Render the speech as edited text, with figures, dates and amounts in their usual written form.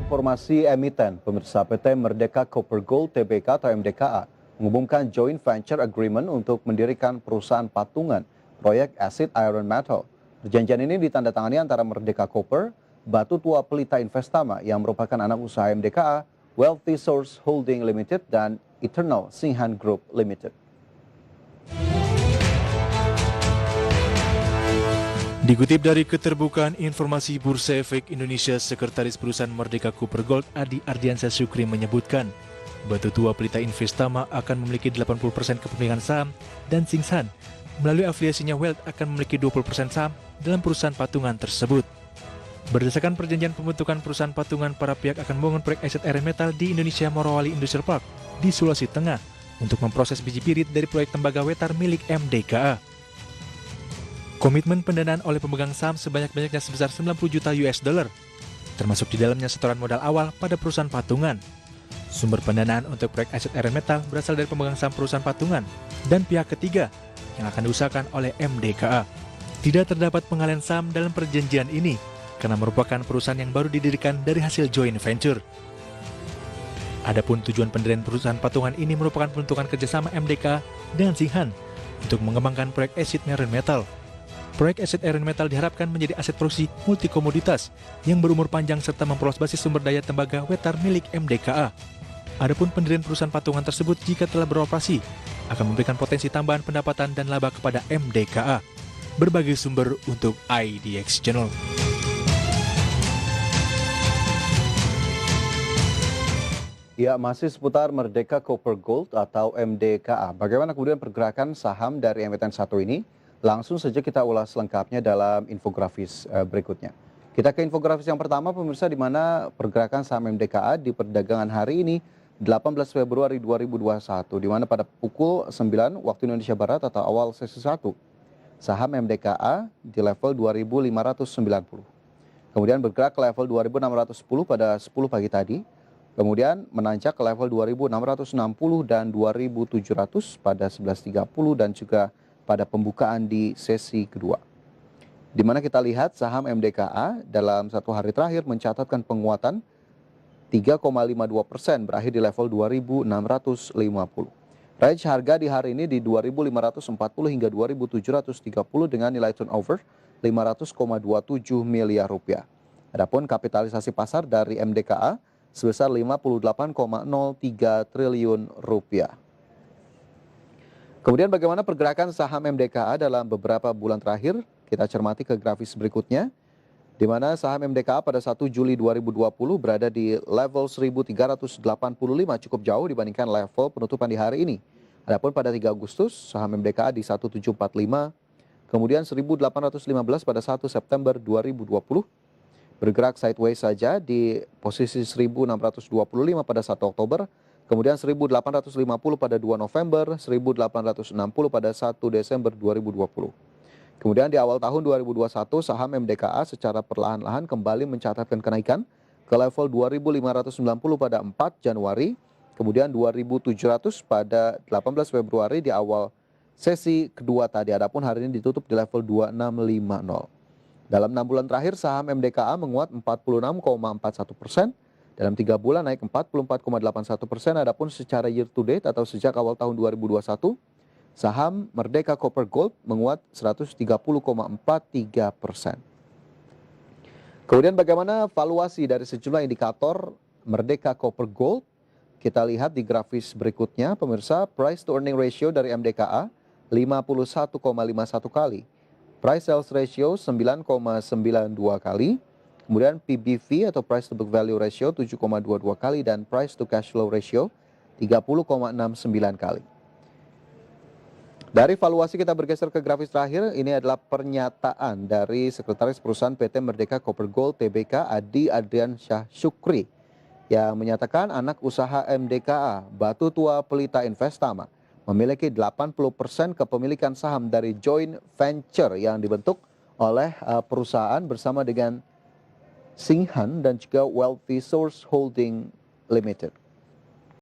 informasi emiten, pemirsa PT Merdeka Copper Gold Tbk atau MDKA mengumumkan joint venture agreement untuk mendirikan perusahaan patungan proyek Acid Iron Metal. Perjanjian ini ditandatangani antara Merdeka Copper, Batu Tua Pelita Investama yang merupakan anak usaha MDKA, Wealthy Source Holding Limited, dan Eternal Singhan Group Limited. Dikutip dari Keterbukaan Informasi Bursa Efek Indonesia, Sekretaris Perusahaan Merdeka Copper Gold Adi Ardiansyah Syukri menyebutkan, Batu Tua Pelita Investama akan memiliki 80% kepemilikan saham dan Singhan melalui afiliasinya Wealth akan memiliki 20% saham dalam perusahaan patungan tersebut. Berdasarkan perjanjian pembentukan perusahaan patungan, para pihak akan membangun proyek Acid Iron Metal di Indonesia Morowali Industrial Park di Sulawesi Tengah untuk memproses biji pirit dari proyek tembaga wetar milik MDKA. Komitmen pendanaan oleh pemegang saham sebanyak-banyaknya sebesar 90 juta US dollar, termasuk di dalamnya setoran modal awal pada perusahaan patungan. Sumber pendanaan untuk proyek Acid Iron Metal berasal dari pemegang saham perusahaan patungan dan pihak ketiga yang akan diusahakan oleh MDKA. Tidak terdapat pengalihan saham dalam perjanjian ini karena merupakan perusahaan yang baru didirikan dari hasil joint venture. Adapun tujuan pendirian perusahaan patungan ini merupakan pembentukan kerjasama MDKA dengan Singhan untuk mengembangkan proyek Acid Iron Metal. Proyek Acid Iron Metal diharapkan menjadi aset produksi multikomoditas yang berumur panjang serta memperluas basis sumber daya tembaga wetar milik MDKA. Adapun pendirian perusahaan patungan tersebut jika telah beroperasi akan memberikan potensi tambahan pendapatan dan laba kepada MDKA. Berbagai sumber untuk IDX Channel. Ya, masih seputar Merdeka Copper Gold atau MDKA. Bagaimana kemudian pergerakan saham dari emiten satu ini? Langsung saja kita ulas lengkapnya dalam infografis berikutnya. Kita ke infografis yang pertama, pemirsa, di mana pergerakan saham MDKA di perdagangan hari ini 18 Februari 2021, di mana pada pukul 9 waktu Indonesia Barat atau awal sesi 1, saham MDKA di level 2.590. Kemudian bergerak ke level 2.610 pada 10 pagi tadi. Kemudian menanjak ke level 2.660 dan 2.700 pada 11.30 dan juga pada pembukaan di sesi kedua. Di mana kita lihat saham MDKA dalam satu hari terakhir mencatatkan penguatan 3,52% berakhir di level 2.650. Range harga di hari ini di 2.540 hingga 2.730 dengan nilai turnover 500,27 miliar rupiah. Adapun kapitalisasi pasar dari MDKA sebesar 58,03 triliun rupiah. Kemudian bagaimana pergerakan saham MDKA dalam beberapa bulan terakhir? Kita cermati ke grafis berikutnya, di mana saham MDKA pada 1 Juli 2020 berada di level 1.385, cukup jauh dibandingkan level penutupan di hari ini. Adapun pada 3 Agustus, saham MDKA di 1745, kemudian 1.815 pada 1 September 2020, bergerak sideways saja di posisi 1.625 pada 1 Oktober, kemudian 1.850 pada 2 November, 1.860 pada 1 Desember 2020. Kemudian di awal tahun 2021, saham MDKA secara perlahan-lahan kembali mencatatkan kenaikan ke level 2.590 pada 4 Januari, kemudian 2.700 pada 18 Februari di awal sesi kedua tadi. Adapun hari ini ditutup di level 2650. Dalam 6 bulan terakhir, saham MDKA menguat 46,41%. Dalam 3 bulan naik 44,81%, adapun secara year to date atau sejak awal tahun 2021, saham Merdeka Copper Gold menguat 130,43%. Kemudian bagaimana valuasi dari sejumlah indikator Merdeka Copper Gold? Kita lihat di grafis berikutnya, pemirsa, price to earning ratio dari MDKA 51,51 kali, price sales ratio 9,92 kali, kemudian PBV atau price to book value ratio 7,22 kali dan price to cash flow ratio 30,69 kali. Dari valuasi kita bergeser ke grafis terakhir, ini adalah pernyataan dari Sekretaris Perusahaan PT Merdeka Copper Gold Tbk Adi Ardiansyah Syukri yang menyatakan anak usaha MDKA Batu Tua Pelita Investama memiliki 80% kepemilikan saham dari joint venture yang dibentuk oleh perusahaan bersama dengan Singhan dan juga Wealthy Source Holding Limited.